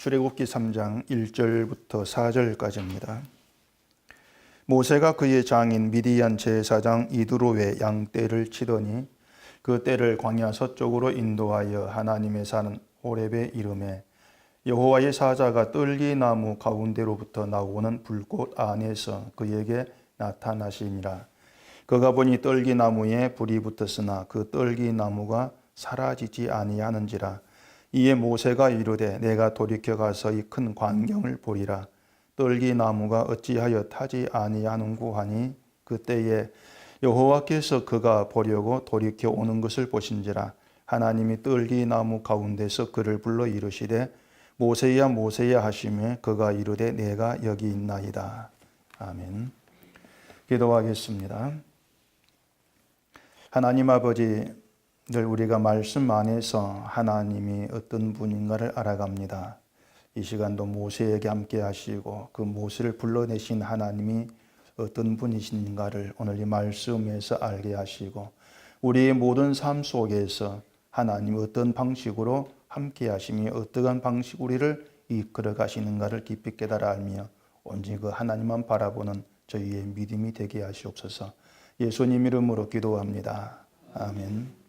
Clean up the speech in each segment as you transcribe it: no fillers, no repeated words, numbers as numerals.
출애굽기 3장 1절부터 4절까지입니다. 모세가 그의 장인 미디안 제사장 이드로의 양떼를 치더니 그 떼를 광야 서쪽으로 인도하여 하나님의 산 호렙에 이르매 여호와의 사자가 떨기나무 가운데로부터 나오는 불꽃 안에서 그에게 나타나시니라. 그가 보니 떨기나무에 불이 붙었으나 그 떨기나무가 사라지지 아니하는지라. 이에 모세가 이르되 내가 돌이켜 가서 이 큰 광경을 보리라. 떨기나무가 어찌하여 타지 아니하는고 하니 그때에 여호와께서 그가 보려고 돌이켜 오는 것을 보신지라. 하나님이 떨기나무 가운데서 그를 불러 이르시되 모세야 모세야 하시며 그가 이르되 내가 여기 있나이다. 아멘. 기도하겠습니다. 하나님 아버지, 늘 우리가 말씀 안에서 하나님이 어떤 분인가를 알아갑니다. 이 시간도 모세에게 함께 하시고 그 모세를 불러내신 하나님이 어떤 분이신가를 오늘 이 말씀에서 알게 하시고 우리의 모든 삶 속에서 하나님 어떤 방식으로 함께 하시며 어떠한 방식 우리를 이끌어 가시는가를 깊이 깨달아 알며 온전히 그 하나님만 바라보는 저희의 믿음이 되게 하시옵소서. 예수님 이름으로 기도합니다. 아멘.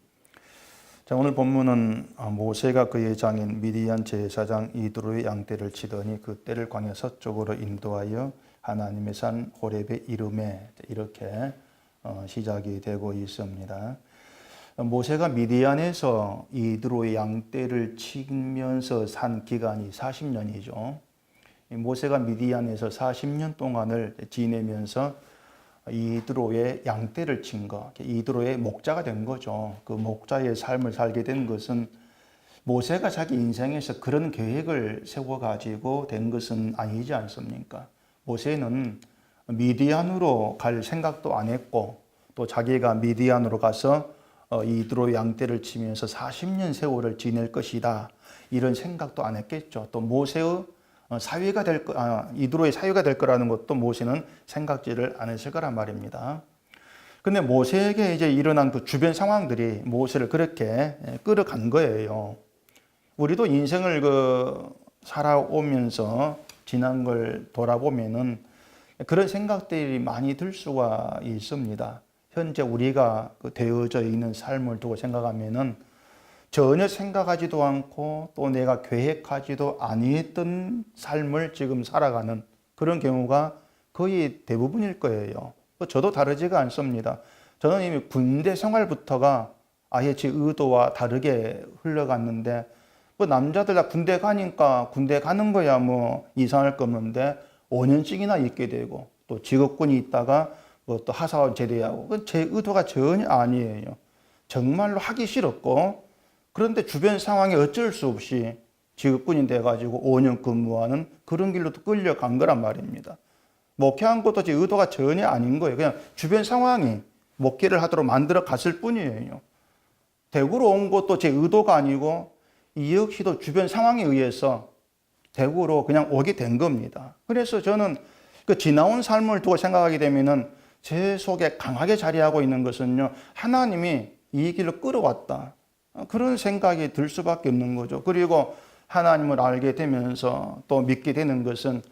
자, 오늘 본문은 모세가 그의 장인 미디안 제사장 이드로의 양떼를 치더니 그 떼를 광야 서쪽으로 인도하여 하나님의 산 호렙에 이르매 이렇게 시작이 되고 있습니다. 모세가 미디안에서 이드로의 양떼를 치면서 산 기간이 40년이죠. 모세가 미디안에서 40년 동안을 지내면서 이드로의 양떼를 친 것, 이드로의 목자가 된 거죠. 그 목자의 삶을 살게 된 것은 모세가 자기 인생에서 그런 계획을 세워가지고 된 것은 아니지 않습니까? 모세는 미디안으로 갈 생각도 안 했고 또 자기가 미디안으로 가서 이드로의 양떼를 치면서 40년 세월을 지낼 것이다. 이런 생각도 안 했겠죠. 또 모세의 사위가 이드로의 사위가 될 거라는 것도 모세는 생각지를 안 했을 거란 말입니다. 근데 모세에게 이제 일어난 그 주변 상황들이 모세를 그렇게 끌어간 거예요. 우리도 인생을 살아오면서 지난 걸 돌아보면은 그런 생각들이 많이 들 수가 있습니다. 현재 우리가 되어져 있는 삶을 두고 생각하면은 전혀 생각하지도 않고 또 내가 계획하지도 아니했던 삶을 지금 살아가는 그런 경우가 거의 대부분일 거예요. 저도 다르지가 않습니다. 저는 이미 군대 생활부터가 아예 제 의도와 다르게 흘러갔는데 남자들 다 군대 가니까 군대 가는 거야 뭐 이상할 거 없는데 5년씩이나 있게 되고 또 직업군이 있다가 또 하사원 제대하고 제 의도가 전혀 아니에요. 정말로 하기 싫었고 그런데 주변 상황에 어쩔 수 없이 직업군이 돼가지고 5년 근무하는 그런 길로 끌려간 거란 말입니다. 목회한 것도 제 의도가 전혀 아닌 거예요. 그냥 주변 상황이 목회를 하도록 만들어 갔을 뿐이에요. 대구로 온 것도 제 의도가 아니고 이 역시도 주변 상황에 의해서 대구로 그냥 오게 된 겁니다. 그래서 저는 그 지나온 삶을 두고 생각하게 되면은 제 속에 강하게 자리하고 있는 것은요, 하나님이 이 길로 끌어왔다. 그런 생각이 들 수밖에 없는 거죠. 그리고 하나님을 알게 되면서 또 믿게 되는 것은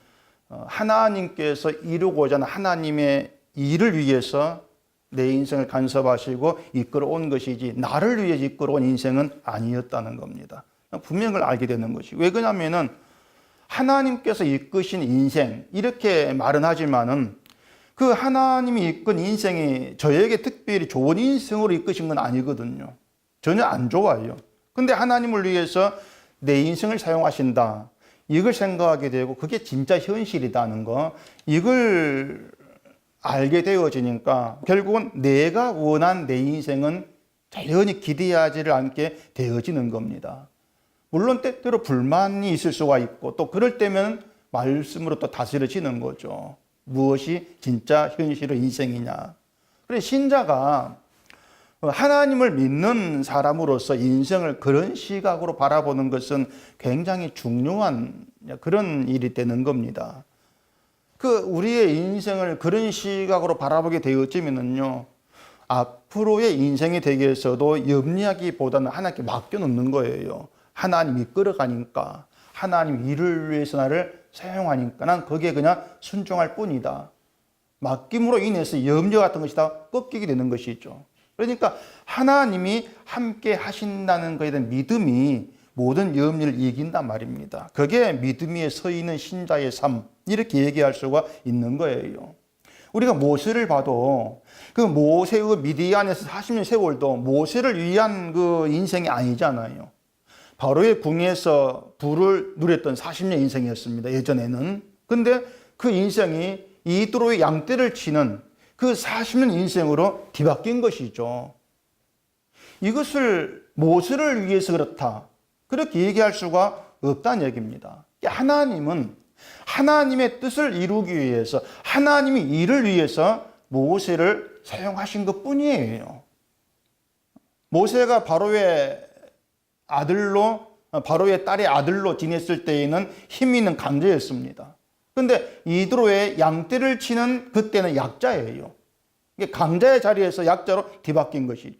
하나님께서 이루고자 하는 하나님의 일을 위해서 내 인생을 간섭하시고 이끌어온 것이지 나를 위해 이끌어온 인생은 아니었다는 겁니다. 분명히 그걸 알게 되는 것이. 왜 그러냐면은 하나님께서 이끄신 인생 이렇게 말은 하지만은 그 하나님이 이끈 인생이 저에게 특별히 좋은 인생으로 이끄신 건 아니거든요. 전혀 안 좋아요. 근데 하나님을 위해서 내 인생을 사용하신다. 이걸 생각하게 되고 그게 진짜 현실이라는 거. 이걸 알게 되어지니까 결국은 내가 원한 내 인생은 자연히 기대하지를 않게 되어지는 겁니다. 물론 때때로 불만이 있을 수가 있고 또 그럴 때면 말씀으로 또 다스려지는 거죠. 무엇이 진짜 현실의 인생이냐. 그래 신자가 하나님을 믿는 사람으로서 인생을 그런 시각으로 바라보는 것은 굉장히 중요한 그런 일이 되는 겁니다. 우리의 인생을 그런 시각으로 바라보게 되어지면은요, 앞으로의 인생에 대해서도 염려하기보다는 하나님께 맡겨놓는 거예요. 하나님이 끌어가니까 하나님 일을 위해서 나를 사용하니까 난 거기에 그냥 순종할 뿐이다. 맡김으로 인해서 염려 같은 것이 다 꺾이게 되는 것이죠. 그러니까 하나님이 함께 하신다는 것에 대한 믿음이 모든 염려를 이긴단 말입니다. 그게 믿음 위에 서 있는 신자의 삶, 이렇게 얘기할 수가 있는 거예요. 우리가 모세를 봐도 그 모세의 미디안에서 40년 세월도 모세를 위한 그 인생이 아니잖아요. 바로의 궁에서 부를 누렸던 40년 인생이었습니다. 예전에는. 근데 그 인생이 이드로의 양떼를 치는 그 40년 인생으로 뒤바뀐 것이죠. 이것을 모세를 위해서 그렇다, 그렇게 얘기할 수가 없다는 얘기입니다. 하나님은 하나님의 뜻을 이루기 위해서, 하나님의 일을 위해서 모세를 사용하신 것 뿐이에요. 모세가 바로의 딸의 아들로 지냈을 때에는 힘 있는 강자였습니다. 그런데 이드로의 양떼를 치는 그때는 약자예요. 이게 강자의 자리에서 약자로 뒤바뀐 것이죠.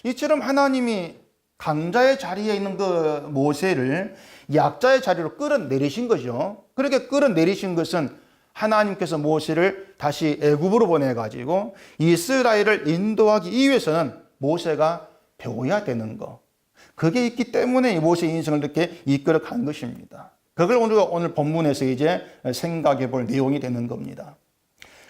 이처럼 하나님이 강자의 자리에 있는 그 모세를 약자의 자리로 끌어내리신 거죠. 그렇게 끌어내리신 것은 하나님께서 모세를 다시 애굽으로 보내가지고 이스라엘을 인도하기 위해서는 모세가 배워야 되는 거, 그게 있기 때문에 모세 인생을 이렇게 이끌어 간 것입니다. 그걸 오늘 본문에서 이제 생각해 볼 내용이 되는 겁니다.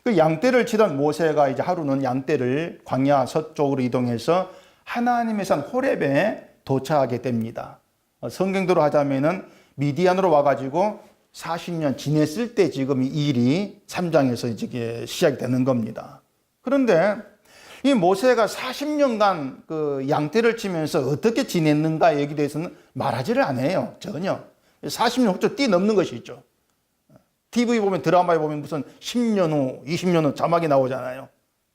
그 양떼를 치던 모세가 이제 하루는 양떼를 광야 서쪽으로 이동해서 하나님의 산 호렙에 도착하게 됩니다. 성경대로 하자면은 미디안으로 와가지고 40년 지냈을 때 지금 이 일이 3장에서 이제 시작이 되는 겁니다. 그런데 이 모세가 40년간 그 양떼를 치면서 어떻게 지냈는가 얘기에 대해서는 말하지를 않아요. 전혀. 40년 훌쩍 뛰넘는 것이죠. TV 보면, 드라마에 보면 무슨 10년 후, 20년 후 자막이 나오잖아요.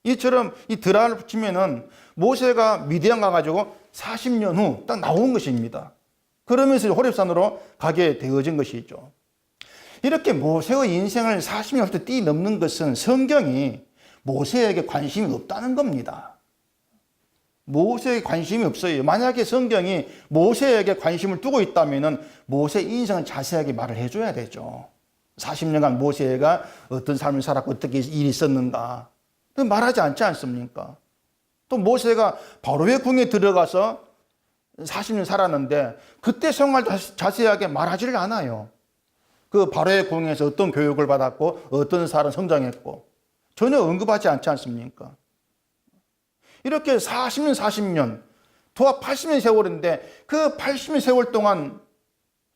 이처럼 이 드라마를 붙이면은 모세가 미디안 가가지고 40년 후 딱 나온 것입니다. 그러면서 호렙산으로 가게 되어진 것이죠. 이렇게 모세의 인생을 40년 훌쩍 뛰넘는 것은 성경이 모세에게 관심이 없다는 겁니다. 모세에게 관심이 없어요. 만약에 성경이 모세에게 관심을 두고 있다면 모세 인생을 자세하게 말을 해줘야 되죠. 40년간 모세가 어떤 삶을 살았고 어떻게 일이 있었는가 말하지 않지 않습니까? 또 모세가 바로의 궁에 들어가서 40년 살았는데 그때 생활 자세하게 말하지를 않아요. 그 바로의 궁에서 어떤 교육을 받았고 어떤 사람 성장했고 전혀 언급하지 않지 않습니까? 이렇게 40년, 도합 80년 세월인데 그 80년 세월 동안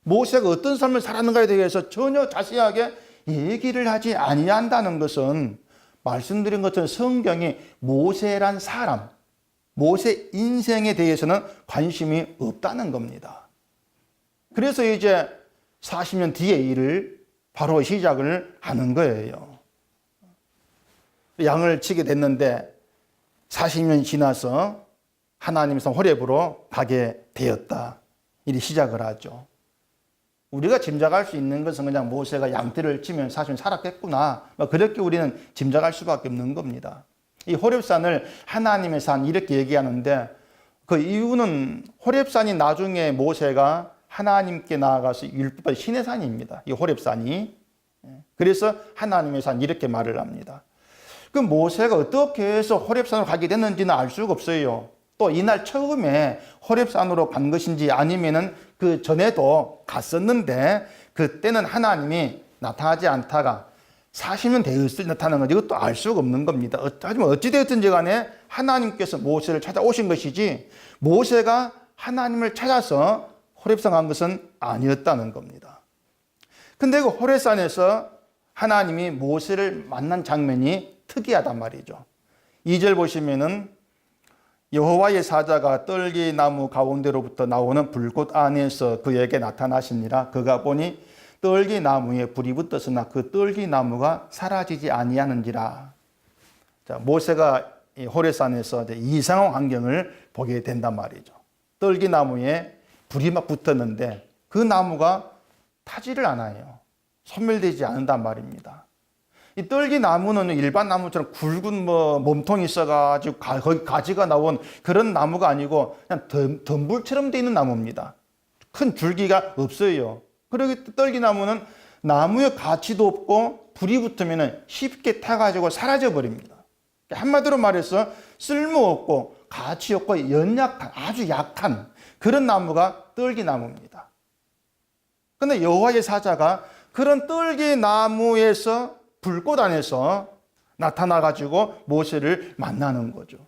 모세가 어떤 삶을 살았는가에 대해서 전혀 자세하게 얘기를 하지 아니한다는 것은 말씀드린 것처럼 성경이 모세란 사람, 모세 인생에 대해서는 관심이 없다는 겁니다. 그래서 이제 40년 뒤의 일을 바로 시작을 하는 거예요. 양을 치게 됐는데 40년 지나서 하나님의 산 호렙으로 가게 되었다. 일이 시작을 하죠. 우리가 짐작할 수 있는 것은 그냥 모세가 양떼를 치면 40년 살았겠구나, 그렇게 우리는 짐작할 수밖에 없는 겁니다. 이 호렙산을 하나님의 산 이렇게 얘기하는데 그 이유는 호렙산이 나중에 모세가 하나님께 나아가서 율법의 신의 산입니다. 이 호렙산이. 그래서 하나님의 산 이렇게 말을 합니다. 그 모세가 어떻게 해서 호렙산으로 가게 됐는지는 알 수가 없어요. 또 이날 처음에 호렙산으로 간 것인지 아니면은 그 전에도 갔었는데 그때는 하나님이 나타나지 않다가 40년 되었을 때 나타나는 건지 이것도 알 수가 없는 겁니다. 하지만 어찌되었든지 간에 하나님께서 모세를 찾아오신 것이지 모세가 하나님을 찾아서 호렙산 간 것은 아니었다는 겁니다. 근데 그 호렙산에서 하나님이 모세를 만난 장면이 특이하단 말이죠. 2절 보시면은 여호와의 사자가 떨기나무 가운데로부터 나오는 불꽃 안에서 그에게 나타나시니라. 그가 보니 떨기나무에 불이 붙었으나 그 떨기나무가 사라지지 아니하는지라. 자, 모세가 호렙산에서 이상한 환경을 보게 된단 말이죠. 떨기나무에 불이 막 붙었는데 그 나무가 타지를 않아요. 소멸되지 않는단 말입니다. 이 떨기나무는 일반 나무처럼 굵은 몸통이 있어가지고 거기 가지가 나온 그런 나무가 아니고 그냥 덤불처럼 되어 있는 나무입니다. 큰 줄기가 없어요. 그러기 때문에 떨기나무는 나무의 가치도 없고 불이 붙으면 쉽게 타가지고 사라져 버립니다. 한마디로 말해서 쓸모없고 가치 없고 연약한, 아주 약한 그런 나무가 떨기나무입니다. 그런데 여호와의 사자가 그런 떨기나무에서 불꽃 안에서 나타나가지고 모세를 만나는 거죠.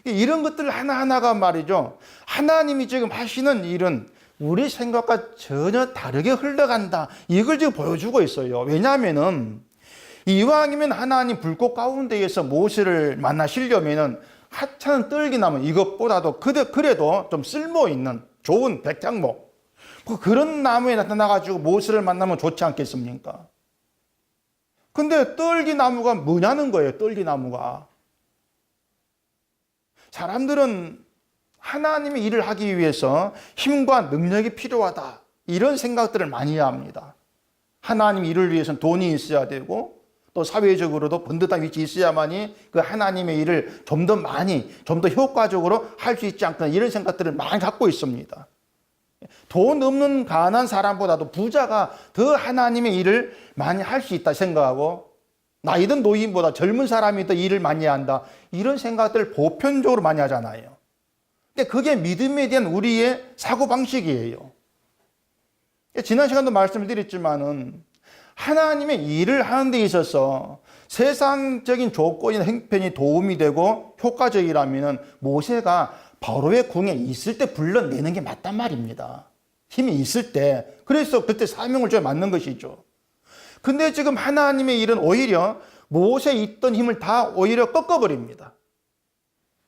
이런 것들 하나하나가 말이죠, 하나님이 지금 하시는 일은 우리 생각과 전혀 다르게 흘러간다, 이걸 지금 보여주고 있어요. 왜냐하면은 이왕이면 하나님 불꽃 가운데에서 모세를 만나시려면은 하찮은 떨기나무 이것보다도 그래도 좀 쓸모있는 좋은 백향목, 그런 나무에 나타나가지고 모세를 만나면 좋지 않겠습니까? 근데 떨기나무가 뭐냐는 거예요. 떨기나무가. 사람들은 하나님의 일을 하기 위해서 힘과 능력이 필요하다, 이런 생각들을 많이 합니다. 하나님 일을 위해서는 돈이 있어야 되고 또 사회적으로도 번듯한 위치에 있어야만이 그 하나님의 일을 좀 더 많이, 좀 더 효과적으로 할 수 있지 않겠나, 이런 생각들을 많이 갖고 있습니다. 돈 없는 가난한 사람보다도 부자가 더 하나님의 일을 많이 할 수 있다 생각하고, 나이든 노인보다 젊은 사람이 더 일을 많이 한다, 이런 생각들을 보편적으로 많이 하잖아요. 근데 그게 믿음에 대한 우리의 사고방식이에요. 지난 시간도 말씀을 드렸지만은 하나님의 일을 하는 데 있어서 세상적인 조건이나 형편이 도움이 되고 효과적이라면 모세가 바로의 궁에 있을 때 불러내는 게 맞단 말입니다. 힘이 있을 때. 그래서 그때 사명을 줘야 맞는 것이죠. 근데 지금 하나님의 일은 오히려 모세에 있던 힘을 다 오히려 꺾어버립니다.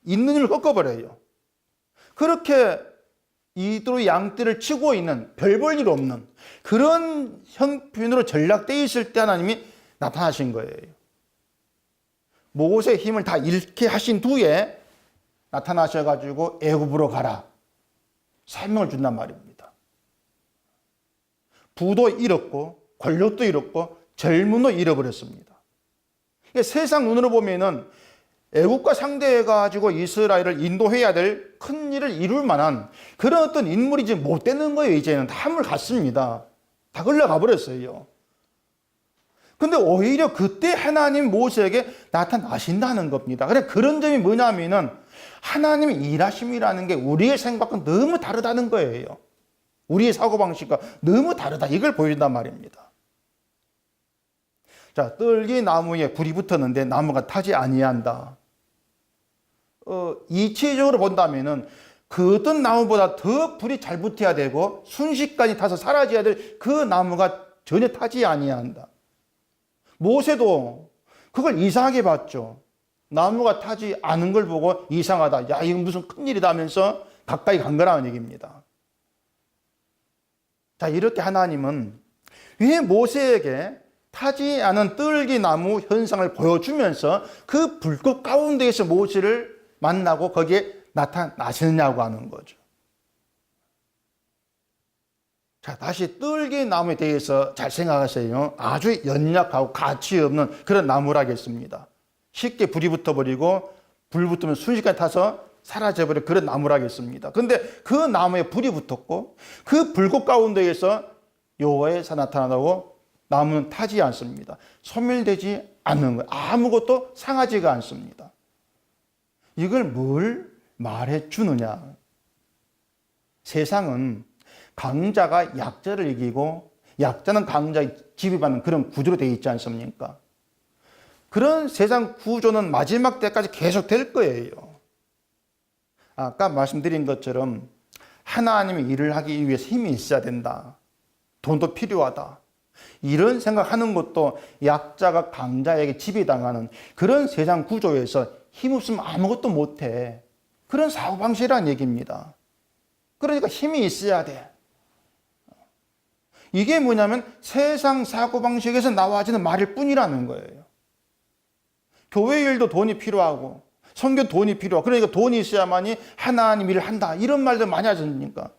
있는 힘을 꺾어버려요. 그렇게 이도로 양떼를 치고 있는, 별 볼 일 없는 그런 형편으로 전락되어 있을 때 하나님이 나타나신 거예요. 모세의 힘을 다 잃게 하신 뒤에 나타나셔가지고 애굽으로 가라, 사명을 준단 말입니다. 부도 잃었고 권력도 잃었고 젊음도 잃어버렸습니다. 세상 눈으로 보면은 애국과 상대해가지고 이스라엘을 인도해야 될 큰 일을 이룰 만한 그런 어떤 인물이 지금 못 되는 거예요. 이제는 다 한물 갔습니다. 다 흘러가 버렸어요. 근데 오히려 그때 하나님 모세에게 나타나신다는 겁니다. 그래, 그런 점이 뭐냐면은 하나님의 일하심이라는 게 우리의 생각과 너무 다르다는 거예요. 우리의 사고방식과 너무 다르다, 이걸 보여준단 말입니다. 자, 떨기나무에 불이 붙었는데 나무가 타지 아니한다. 이치적으로 본다면은 그 어떤 나무보다 더 불이 잘 붙어야 되고 순식간에 타서 사라져야 될 그 나무가 전혀 타지 아니한다. 모세도 그걸 이상하게 봤죠. 나무가 타지 않은 걸 보고 이상하다, 야, 이건 무슨 큰일이다 하면서 가까이 간 거라는 얘기입니다. 자, 이렇게 하나님은 왜 모세에게 타지 않은 떨기나무 현상을 보여주면서 그 불꽃 가운데에서 모세를 만나고 거기에 나타나시느냐고 하는 거죠. 자, 다시 떨기나무에 대해서 잘 생각하세요. 아주 연약하고 가치 없는 그런 나무라겠습니다. 쉽게 불이 붙어버리고 불 붙으면 순식간에 타서 사라져버린 그런 나무라겠습니다. 근데 그 나무에 불이 붙었고 그 불꽃 가운데에서 여호와의 사 나타나고 나무는 타지 않습니다. 소멸되지 않는 거예요. 아무것도 상하지가 않습니다. 이걸 뭘 말해 주느냐? 세상은 강자가 약자를 이기고 약자는 강자의 지배받는 그런 구조로 되어 있지 않습니까? 그런 세상 구조는 마지막 때까지 계속 될 거예요. 아까 말씀드린 것처럼 하나님의 일을 하기 위해서 힘이 있어야 된다, 돈도 필요하다, 이런 생각하는 것도 약자가 강자에게 지배당하는 그런 세상 구조에서 힘없으면 아무것도 못해, 그런 사고방식이라는 얘기입니다. 그러니까 힘이 있어야 돼. 이게 뭐냐면 세상 사고방식에서 나와지는 말일 뿐이라는 거예요. 교회 일도 돈이 필요하고 선교 돈이 필요하고, 그러니까 돈이 있어야만이 하나님 일을 한다, 이런 말들 많이 하십니까?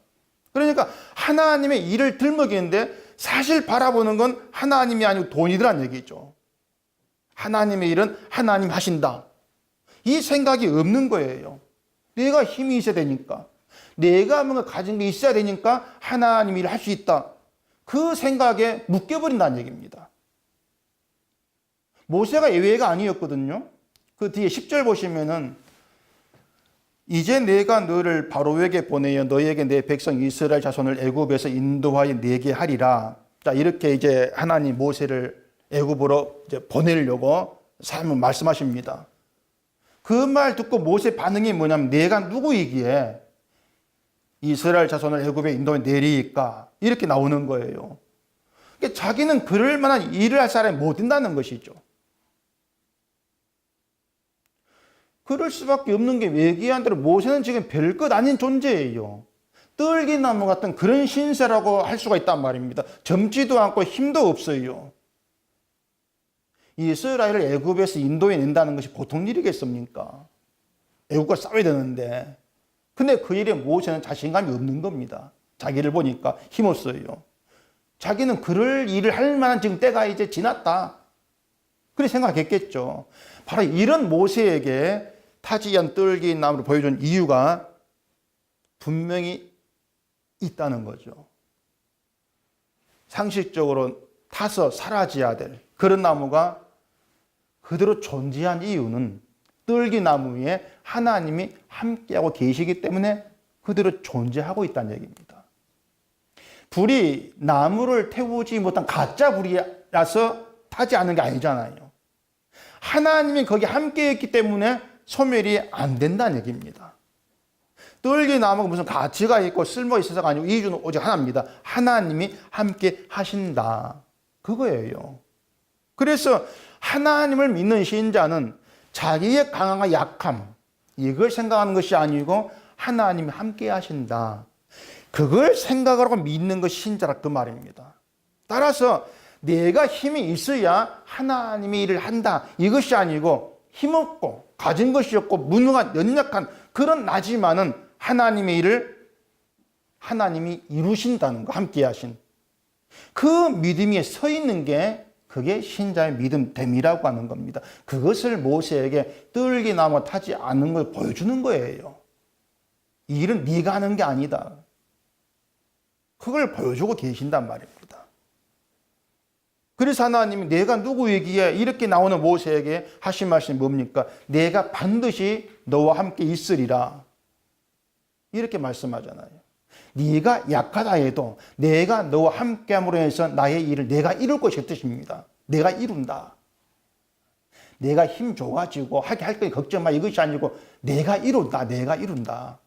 그러니까 하나님의 일을 들먹이는데 사실 바라보는 건 하나님이 아니고 돈이더란 얘기죠. 하나님의 일은 하나님 하신다, 이 생각이 없는 거예요. 내가 힘이 있어야 되니까. 내가 뭔가 가진 게 있어야 되니까 하나님이 일을 할 수 있다. 그 생각에 묶여버린다는 얘기입니다. 모세가 예외가 아니었거든요. 그 뒤에 10절 보시면은 이제 내가 너를 바로에게 보내어 너에게 내 백성 이스라엘 자손을 애굽에서 인도하여 내게 하리라. 자, 이렇게 이제 하나님 모세를 애굽으로 이제 보내려고 말씀하십니다. 그 말 듣고 모세 반응이 뭐냐면 내가 누구이기에 이스라엘 자손을 애굽에 인도해 내리까 이렇게 나오는 거예요. 그러니까 자기는 그럴 만한 일을 할 사람이 못 된다는 것이죠. 그럴 수밖에 없는 게 얘기한 대로 모세는 지금 별것 아닌 존재예요. 떨기나무 같은 그런 신세라고 할 수가 있단 말입니다. 젊지도 않고 힘도 없어요. 이스라엘을 애굽에서 인도해 낸다는 것이 보통 일이겠습니까? 애굽과 싸워야 되는데. 근데 그 일에 모세는 자신감이 없는 겁니다. 자기를 보니까 힘없어요. 자기는 그럴 일을 할 만한 지금 때가 이제 지났다. 그렇게 생각했겠죠. 바로 이런 모세에게 타지 않은 떨기나무를 보여준 이유가 분명히 있다는 거죠. 상식적으로 타서 사라져야 될 그런 나무가 그대로 존재한 이유는 떨기나무 위에 하나님이 함께하고 계시기 때문에 그대로 존재하고 있다는 얘기입니다. 불이 나무를 태우지 못한 가짜 불이라서 타지 않는 게 아니잖아요. 하나님이 거기 함께했기 때문에 소멸이 안 된다는 얘기입니다. 떨기나무가 무슨 가치가 있고 쓸모 있어서가 아니고 이유는 오직 하나입니다. 하나님이 함께 하신다. 그거예요. 그래서 하나님을 믿는 신자는 자기의 강함과 약함 이걸 생각하는 것이 아니고 하나님이 함께 하신다. 그걸 생각하고 믿는 것이 신자라 그 말입니다. 따라서 내가 힘이 있어야 하나님이 일을 한다. 이것이 아니고 힘없고 가진 것이 없고 무능한 연약한 그런 나지만은 하나님의 일을 하나님이 이루신다는 거 함께 하신 그 믿음에 서 있는 게 그게 신자의 믿음됨이라고 하는 겁니다. 그것을 모세에게 떨기나무 타지 않는 걸 보여주는 거예요. 이 일은 네가 하는 게 아니다. 그걸 보여주고 계신단 말입니다. 그래서 하나님이 내가 누구이기에 이렇게 나오는 모세에게 하신 말씀이 뭡니까? 내가 반드시 너와 함께 있으리라. 이렇게 말씀하잖아요. 네가 약하다 해도 내가 너와 함께함으로 해서 나의 일을 내가 이룰 것이 뜻입니다. 내가 이룬다. 내가 힘 좋아지고 하게 할 거니 걱정 마 이것이 아니고 내가 이룬다. 내가 이룬다.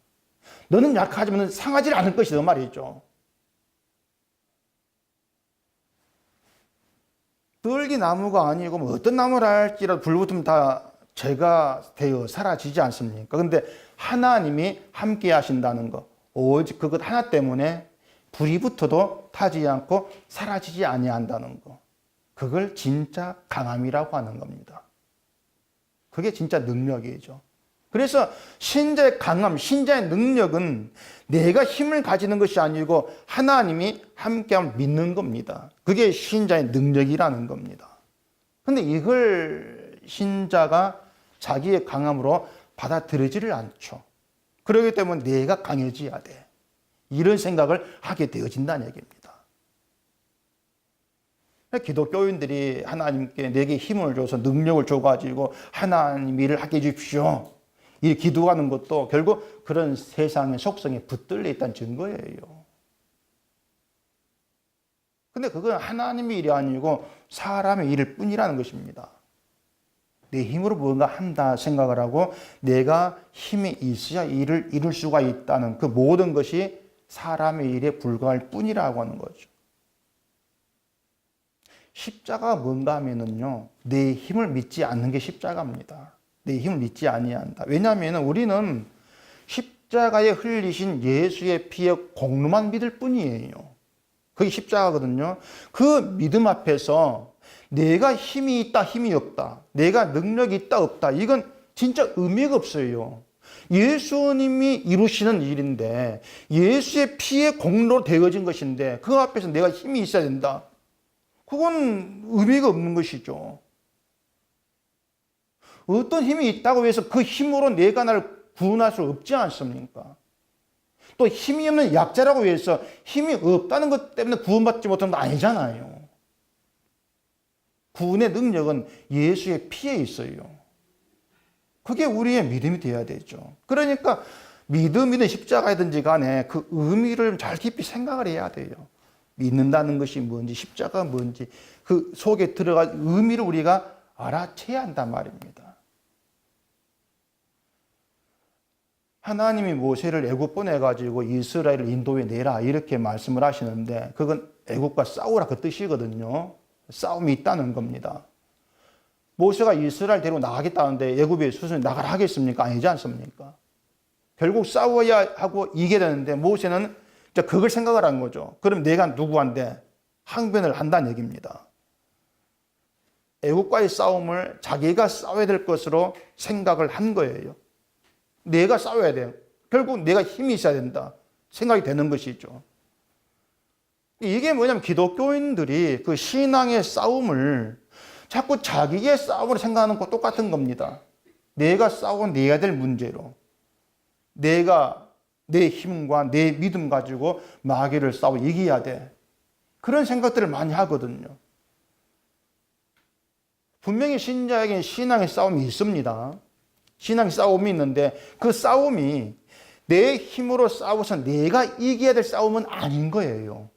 너는 약하지만 상하지 않을 것이다 말이죠. 떨기나무가 아니고 뭐 어떤 나무라 할지라도 불 붙으면 다 죄가 되어 사라지지 않습니까? 그런데 하나님이 함께 하신다는 것 오직 그것 하나 때문에 불이 붙어도 타지 않고 사라지지 아니한다는 것 그걸 진짜 강함이라고 하는 겁니다. 그게 진짜 능력이죠. 그래서 신자의 강함, 신자의 능력은 내가 힘을 가지는 것이 아니고 하나님이 함께하면 믿는 겁니다. 그게 신자의 능력이라는 겁니다. 그런데 이걸 신자가 자기의 강함으로 받아들이지를 않죠. 그렇기 때문에 내가 강해져야 돼. 이런 생각을 하게 되어진다는 얘기입니다. 기독교인들이 하나님께 내게 힘을 줘서 능력을 줘가지고 하나님 일을 하게 해주십시오. 이 기도하는 것도 결국 그런 세상의 속성에 붙들려 있다는 증거예요. 근데 그건 하나님의 일이 아니고 사람의 일일 뿐이라는 것입니다. 내 힘으로 뭔가 한다 생각을 하고 내가 힘이 있어야 일을 이룰 수가 있다는 그 모든 것이 사람의 일에 불과할 뿐이라고 하는 거죠. 십자가가 뭔가 하면은요, 내 힘을 믿지 않는 게 십자가입니다. 내 힘을 믿지 아니한다. 왜냐하면 우리는 십자가에 흘리신 예수의 피의 공로만 믿을 뿐이에요. 그게 십자가거든요. 그 믿음 앞에서 내가 힘이 있다, 힘이 없다. 내가 능력이 있다, 없다. 이건 진짜 의미가 없어요. 예수님이 이루시는 일인데 예수의 피의 공로로 되어진 것인데 그 앞에서 내가 힘이 있어야 된다. 그건 의미가 없는 것이죠. 어떤 힘이 있다고 해서 그 힘으로 내가 나를 구원할 수 없지 않습니까? 또 힘이 없는 약자라고 해서 힘이 없다는 것 때문에 구원받지 못하는 거 아니잖아요. 구원의 능력은 예수의 피에 있어요. 그게 우리의 믿음이 되어야 되죠. 그러니까 믿음이든 십자가이든지 간에 그 의미를 잘 깊이 생각을 해야 돼요. 믿는다는 것이 뭔지, 십자가가 뭔지, 그 속에 들어갈 의미를 우리가 알아채야 한단 말입니다. 하나님이 모세를 애굽 보내가지고 이스라엘을 인도해 내라 이렇게 말씀을 하시는데 그건 애굽과 싸우라 그 뜻이거든요. 싸움이 있다는 겁니다. 모세가 이스라엘 데리고 나가겠다는데 애굽의 수순이 나가라 하겠습니까? 아니지 않습니까? 결국 싸워야 하고 이게 되는데 모세는 이제 그걸 생각을 한 거죠. 그럼 내가 누구한테 항변을 한다는 얘기입니다. 애국과의 싸움을 자기가 싸워야 될 것으로 생각을 한 거예요. 내가 싸워야 돼요. 결국 내가 힘이 있어야 된다 생각이 되는 것이죠. 이게 뭐냐면 기독교인들이 그 신앙의 싸움을 자꾸 자기의 싸움으로 생각하는 거 똑같은 겁니다. 내가 싸워내야 될 문제로 내가 내 힘과 내 믿음 가지고 마귀를 싸워 이겨야 돼. 그런 생각들을 많이 하거든요. 분명히 신자에게는 신앙의 싸움이 있습니다. 신앙의 싸움이 있는데 그 싸움이 내 힘으로 싸워서 내가 이겨야 될 싸움은 아닌 거예요.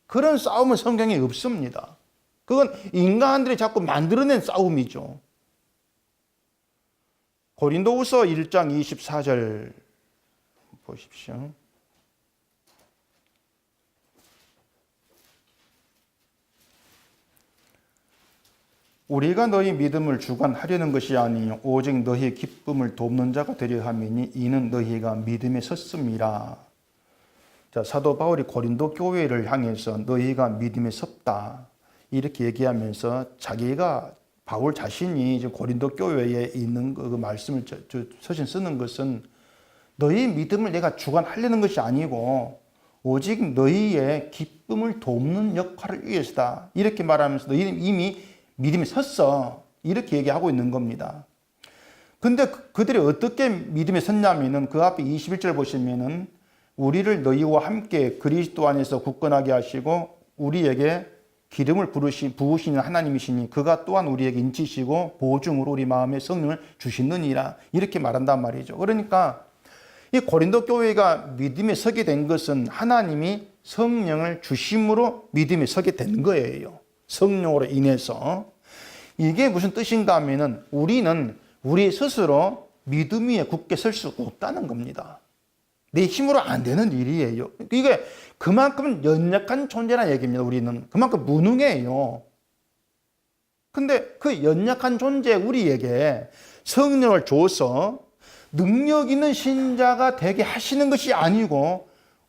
그런 싸움은 성경에 없습니다. 그건 인간들이 자꾸 만들어낸 싸움이죠. 고린도후서 1장 24절 보십시오. 우리가 너희 믿음을 주관하려는 것이 아니요 오직 너희의 기쁨을 돕는 자가 되려 함이니 이는 너희가 믿음에 섰음이라. 자, 사도 바울이 고린도 교회를 향해서 너희가 믿음에 섰다 이렇게 얘기하면서 자기가 바울 자신이 고린도 교회에 있는 그 말씀을 서신 쓰는 것은 너희 믿음을 내가 주관하려는 것이 아니고 오직 너희의 기쁨을 돕는 역할을 위해서다 이렇게 말하면서 너희는 이미 믿음이 섰어 이렇게 얘기하고 있는 겁니다. 근데 그들이 어떻게 믿음에 섰냐면은 그 앞에 21절 보시면은 우리를 너희와 함께 그리스도 안에서 굳건하게 하시고 우리에게 기름을 부으시는 하나님이시니 그가 또한 우리에게 인치시고 보증으로 우리 마음에 성령을 주시느니라 이렇게 말한단 말이죠. 그러니까 이 고린도 교회가 믿음에 서게 된 것은 하나님이 성령을 주심으로 믿음에 서게 된 거예요. 성령으로 인해서. 이게 무슨 뜻인가 하면은 우리는 우리 스스로 믿음 위에 굳게 설 수 없다는 겁니다. 내 힘으로 안 되는 일이에요. 이게 그만큼 연약한 존재라는 얘기입니다. 우리는 그만큼 무능해요. 근데 그 연약한 존재 우리에게 성령을 줘서 능력 있는 신자가 되게 하시는 것이 아니고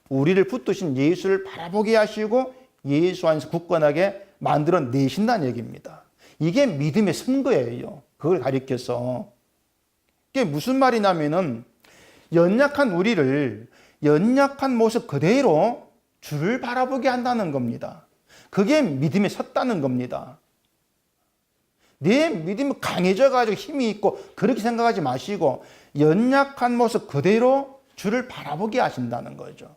우리를 붙드신 예수를 바라보게 하시고 예수 안에서 굳건하게 만들어 내신다는 얘기입니다. 이게 믿음의 선거예요. 그걸 가리켜서. 이게 무슨 말이냐면은 연약한 우리를 연약한 모습 그대로 주를 바라보게 한다는 겁니다. 그게 믿음에 섰다는 겁니다. 내 믿음이 강해져가지고 힘이 있고 그렇게 생각하지 마시고 연약한 모습 그대로 주를 바라보게 하신다는 거죠.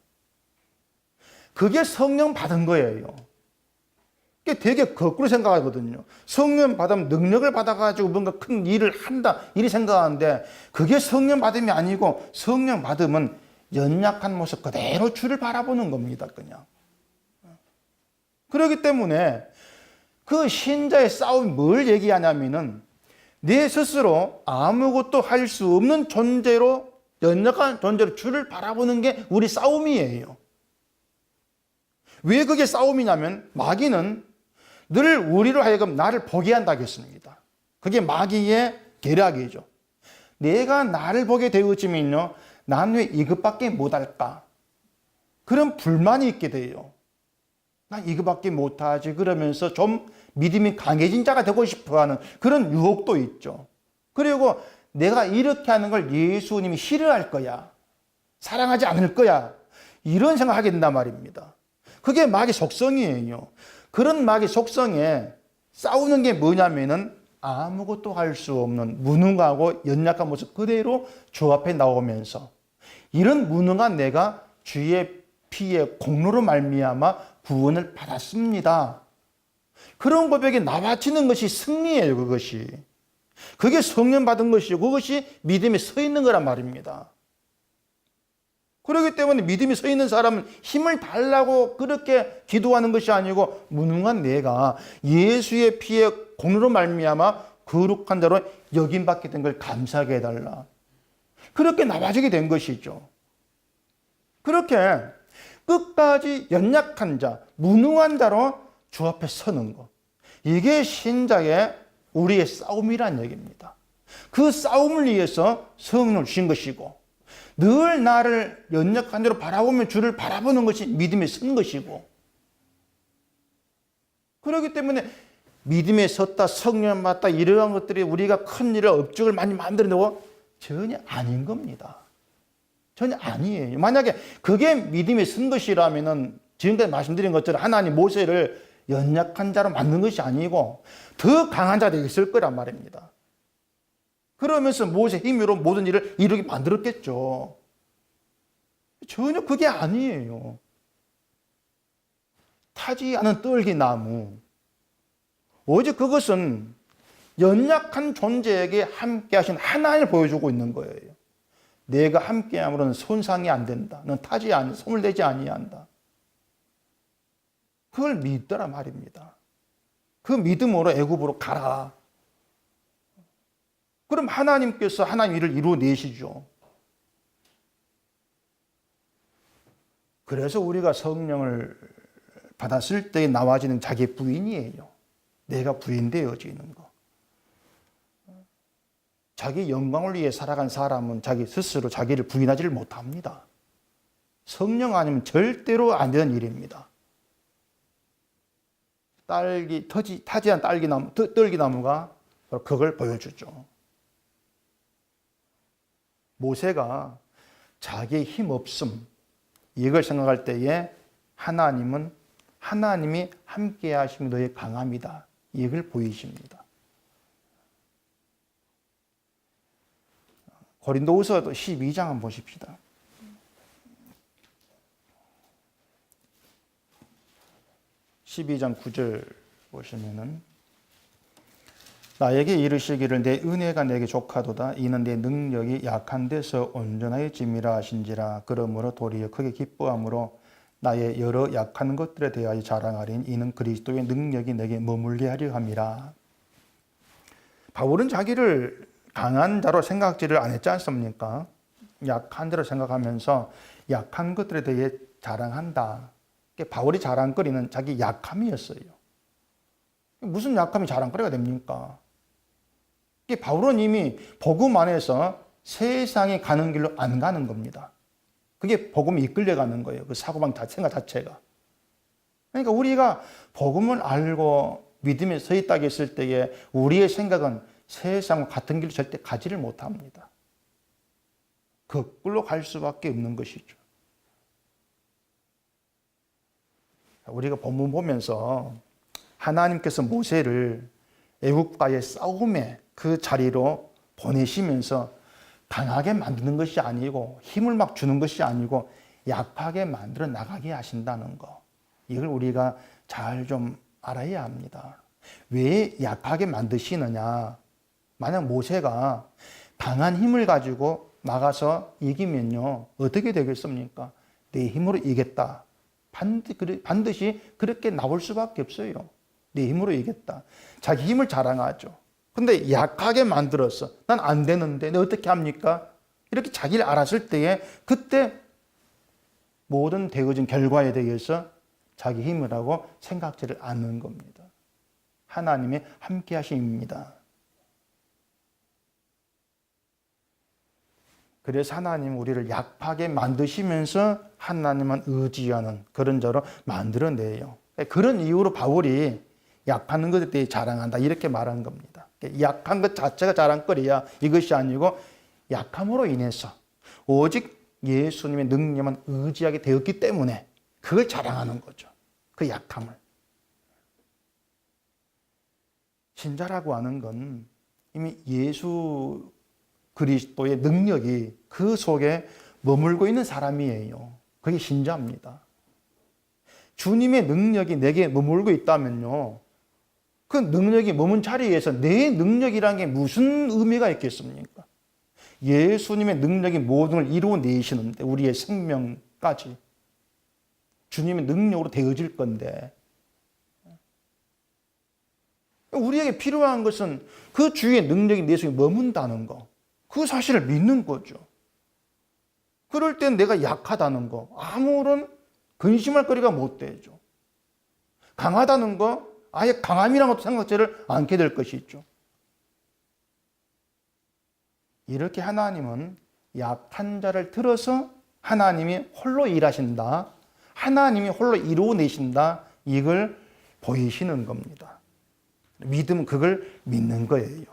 그게 성령 받은 거예요. 이게 되게 거꾸로 생각하거든요. 성령 받으면 능력을 받아가지고 뭔가 큰 일을 한다 이렇게 생각하는데 그게 성령 받음이 아니고 성령 받으면 연약한 모습 그대로 주를 바라보는 겁니다. 그냥. 그렇기 때문에 그 신자의 싸움이 뭘 얘기하냐면은 내 스스로 아무것도 할 수 없는 존재로 연약한 존재로 주를 바라보는 게 우리 싸움이에요. 왜 그게 싸움이냐면 마귀는 늘 우리로 하여금 나를 보게 한다겠습니다. 그게 마귀의 계략이죠. 내가 나를 보게 되어지면요, 난 왜 이것밖에 못할까? 그런 불만이 있게 돼요. 난 이것밖에 못하지. 그러면서 좀 믿음이 강해진 자가 되고 싶어하는 그런 유혹도 있죠. 그리고 내가 이렇게 하는 걸 예수님이 싫어할 거야. 사랑하지 않을 거야. 이런 생각하게 된단 말입니다. 그게 마귀 속성이에요. 그런 마귀 속성에 싸우는 게 뭐냐면은 아무것도 할 수 없는 무능하고 연약한 모습 그대로 주 앞에 나오면서 이런 무능한 내가 주의 피의 공로로 말미암아 구원을 받았습니다. 그런 고백이 나와지는 것이 승리예요. 그것이. 그게 성령 받은 것이고 그것이 믿음에 서 있는 거란 말입니다. 그렇기 때문에 믿음이 서 있는 사람은 힘을 달라고 그렇게 기도하는 것이 아니고 무능한 내가 예수의 피의 공로로 말미암아 거룩한 자로 여김받게 된 걸 감사하게 해달라. 그렇게 나와지게 된 것이죠. 그렇게 끝까지 연약한 자, 무능한 자로 주 앞에 서는 것. 이게 신자의 우리의 싸움이란 얘기입니다. 그 싸움을 위해서 성령을 주신 것이고 늘 나를 연약한 자로 바라보며 주를 바라보는 것이 믿음에 선 것이고 그렇기 때문에 믿음에 섰다, 성령 받다 이러한 것들이 우리가 큰 일을 업적을 많이 만들어내고 전혀 아닌 겁니다. 전혀 아니에요. 만약에 그게 믿음에 선 것이라면은 지금까지 말씀드린 것처럼 하나님 모세를 연약한 자로 만든 것이 아니고 더 강한 자가 있을 거란 말입니다. 그러면서 모세 힘으로 모든 일을 이루게 만들었겠죠. 전혀 그게 아니에요. 타지 않은 떨기나무. 오직 그것은 연약한 존재에게 함께 하신 하나님을 보여주고 있는 거예요. 내가 함께함으로는 손상이 안 된다. 넌 타지 않니, 소멸되지 아니한다. 그걸 믿더라 말입니다. 그 믿음으로 애굽으로 가라. 그럼 하나님께서 하나님 일을 이루어내시죠. 그래서 우리가 성령을 받았을 때 나와지는 자기 부인이에요. 내가 부인되어지는 거. 자기 영광을 위해 살아간 사람은 자기 스스로 자기를 부인하지를 못합니다. 성령 아니면 절대로 안 되는 일입니다. 타지 않은 떨기나무가 그걸 보여주죠. 모세가 자기의 힘 없음, 이걸 생각할 때에 하나님이 함께 하심이 너의 강함이다. 이걸 보이십니다. 고린도후서 12장 한번 보십시다. (12장 9절) 보시면은 나에게 이르시기를 내 은혜가 내게 족하도다. 이는 내 능력이 약한 데서 온전하여 짐이라 하신지라. 그러므로 도리어 크게 기뻐함으로 나의 여러 약한 것들에 대하여 자랑하리니 이는 그리스도의 능력이 내게 머물게 하려 함이라. 바울은 자기를 강한 자로 생각지를 안 했지 않습니까? 약한 자로 생각하면서 약한 것들에 대해 자랑한다. 바울이 자랑거리는 자기 약함이었어요. 무슨 약함이 자랑거리가 됩니까? 바울은 이미 복음 안에서 세상에 가는 길로 안 가는 겁니다. 그게 복음이 이끌려가는 거예요. 그 사고방 생각 자체가. 그러니까 우리가 복음을 알고 믿음에 서 있다고 했을 때에 우리의 생각은 세상과 같은 길로 절대 가지를 못합니다. 거꾸로 갈 수밖에 없는 것이죠. 우리가 본문 보면서 하나님께서 모세를 애국과의 싸움의 그 자리로 보내시면서 강하게 만드는 것이 아니고 힘을 막 주는 것이 아니고 약하게 만들어 나가게 하신다는 거. 이걸 우리가 잘 좀 알아야 합니다. 왜 약하게 만드시느냐? 만약 모세가 강한 힘을 가지고 나가서 이기면요. 어떻게 되겠습니까? 내 힘으로 이겼다. 반드시 그렇게 나올 수밖에 없어요. 내 힘으로 이겼다. 자기 힘을 자랑하죠. 근데 약하게 만들었어. 난 안 되는데 너 어떻게 합니까? 이렇게 자기를 알았을 때에 그때 모든 되어진 결과에 대해서 자기 힘을 하고 생각지를 않는 겁니다. 하나님의 함께 하심입니다. 그래서 하나님 우리를 약하게 만드시면서 하나님만 의지하는 그런 자로 만들어내요. 그런 이유로 바울이 약한 것에 대해 자랑한다 이렇게 말한 겁니다. 약한 것 자체가 자랑거리야 이것이 아니고 약함으로 인해서 오직 예수님의 능력만 의지하게 되었기 때문에 그걸 자랑하는 거죠. 그 약함을. 신자라고 하는 건 이미 예수 그리스도의 능력이 그 속에 머물고 있는 사람이에요. 그게 신자입니다. 주님의 능력이 내게 머물고 있다면요, 그 능력이 머문 자리에서 내 능력이라는 게 무슨 의미가 있겠습니까? 예수님의 능력이 모든 걸 이루어내시는데, 우리의 생명까지 주님의 능력으로 되어질 건데, 우리에게 필요한 것은 그 주의 능력이 내 속에 머문다는 거, 그 사실을 믿는 거죠. 그럴 땐 내가 약하다는 거 아무런 근심할 거리가 못 되죠. 강하다는 거 아예 강함이라는 것도 생각지를 않게 될 것이죠. 이렇게 하나님은 약한 자를 들어서 하나님이 홀로 일하신다, 하나님이 홀로 이루어내신다, 이걸 보이시는 겁니다. 믿음은 그걸 믿는 거예요.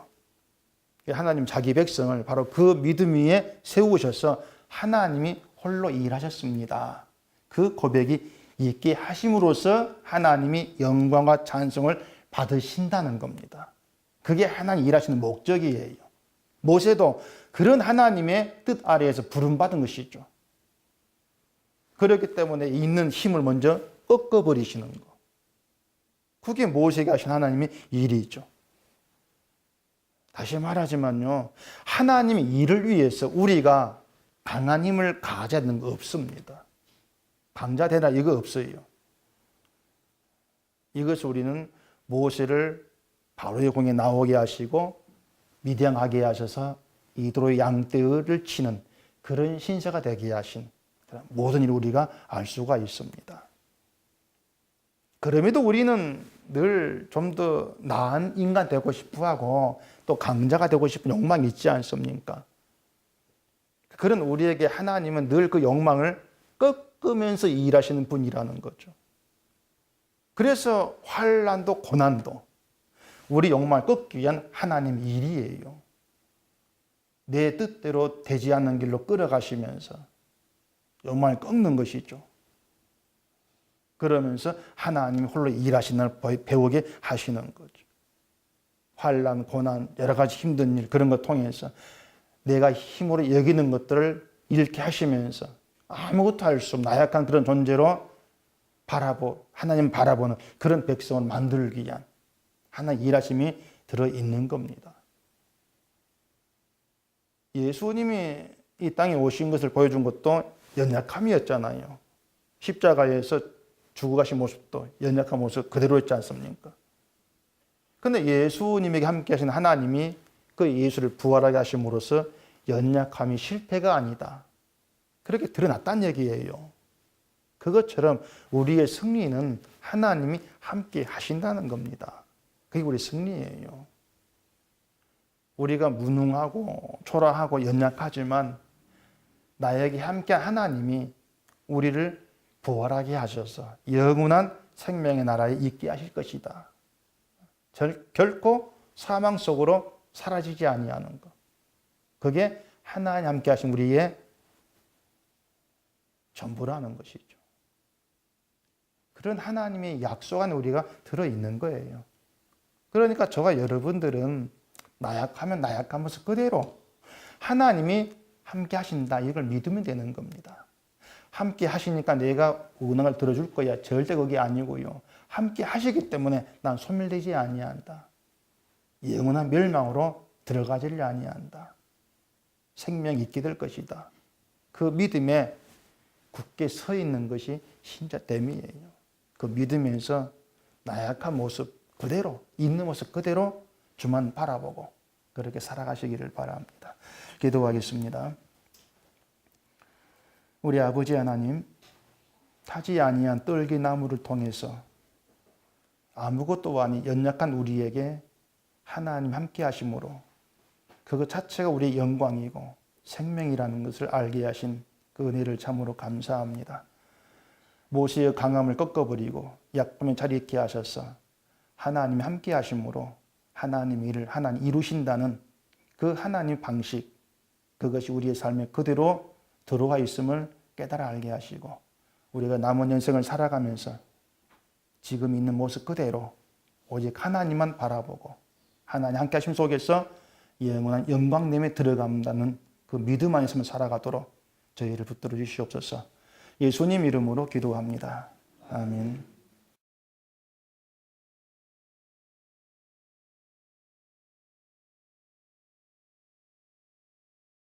하나님 자기 백성을 바로 그 믿음 위에 세우셔서 하나님이 홀로 일하셨습니다, 그 고백이 있게 하심으로써 하나님이 영광과 찬송을 받으신다는 겁니다. 그게 하나님 일하시는 목적이에요. 모세도 그런 하나님의 뜻 아래에서 부름받은 것이죠. 그렇기 때문에 있는 힘을 먼저 꺾어버리시는 거, 그게 모세에게 하신 하나님의 일이죠. 다시 말하지만요, 하나님의 일을 위해서 우리가 강한 힘을 가져야 거 없습니다. 강자 되라 이거 없어요. 이것을 우리는 모세를 바로의 공에 나오게 하시고 미디안하게 하셔서 이도로의 양떼를 치는 그런 신세가 되게 하신 모든 일을 우리가 알 수가 있습니다. 그럼에도 우리는 늘 좀 더 나은 인간 되고 싶어 하고 또 강자가 되고 싶은 욕망이 있지 않습니까? 그런 우리에게 하나님은 늘 그 욕망을 꺾으면서 일하시는 분이라는 거죠. 그래서 환난도 고난도 우리 욕망을 꺾기 위한 하나님 일이에요. 내 뜻대로 되지 않는 길로 끌어가시면서 욕망을 꺾는 것이죠. 그러면서 하나님이 홀로 일하시는 걸 배우게 하시는 거죠. 환난, 고난, 여러 가지 힘든 일, 그런 것 통해서 내가 힘으로 여기는 것들을 잃게 하시면서 아무것도 할 수 없는 나약한 그런 존재로 하나님 바라보는 그런 백성을 만들기 위한 하나님의 일하심이 들어있는 겁니다. 예수님이 이 땅에 오신 것을 보여준 것도 연약함이었잖아요. 십자가에서 죽어 가신 모습도 연약한 모습 그대로 있지 않습니까? 그런데 예수님에게 함께 하신 하나님이 그 예수를 부활하게 하심으로써 연약함이 실패가 아니다, 그렇게 드러났다는 얘기예요. 그것처럼 우리의 승리는 하나님이 함께 하신다는 겁니다. 그게 우리 승리예요. 우리가 무능하고 초라하고 연약하지만 나에게 함께 하나님이 우리를 부활하게 하셔서 영원한 생명의 나라에 있게 하실 것이다. 결코 사망 속으로 사라지지 아니하는 것. 그게 하나님 함께 하신 우리의 전부라는 것이죠. 그런 하나님의 약속 안에 우리가 들어있는 거예요. 그러니까 저와 여러분들은 나약하면 나약한 모습 그대로 하나님이 함께 하신다, 이걸 믿으면 되는 겁니다. 함께 하시니까 내가 운항을 들어줄 거야, 절대 그게 아니고요. 함께 하시기 때문에 난 소멸되지 아니한다. 영원한 멸망으로 들어가지를 아니한다. 생명이 있게 될 것이다. 그 믿음에 굳게 서 있는 것이 신자됨이에요. 그 믿으면서 나약한 모습 그대로, 있는 모습 그대로 주만 바라보고 그렇게 살아가시기를 바랍니다. 기도하겠습니다. 우리 아버지 하나님, 타지 아니한 떨기나무를 통해서 아무것도 아닌 연약한 우리에게 하나님 함께 하심으로 그것 자체가 우리의 영광이고 생명이라는 것을 알게 하신 그 은혜를 참으로 감사합니다. 모세의 강함을 꺾어버리고 약함의 자리에 있게 하셔서 하나님이 함께 하심으로 하나님 일을 하나님 이루신다는 그 하나님 방식, 그것이 우리의 삶에 그대로 들어와 있음을 깨달아 알게 하시고 우리가 남은 인생을 살아가면서 지금 있는 모습 그대로 오직 하나님만 바라보고 하나님 함께 하심 속에서 영원한 영광됨에 들어간다는 그 믿음 안에서만 살아가도록 저희를 붙들어 주시옵소서. 예수님 이름으로 기도합니다. 아멘.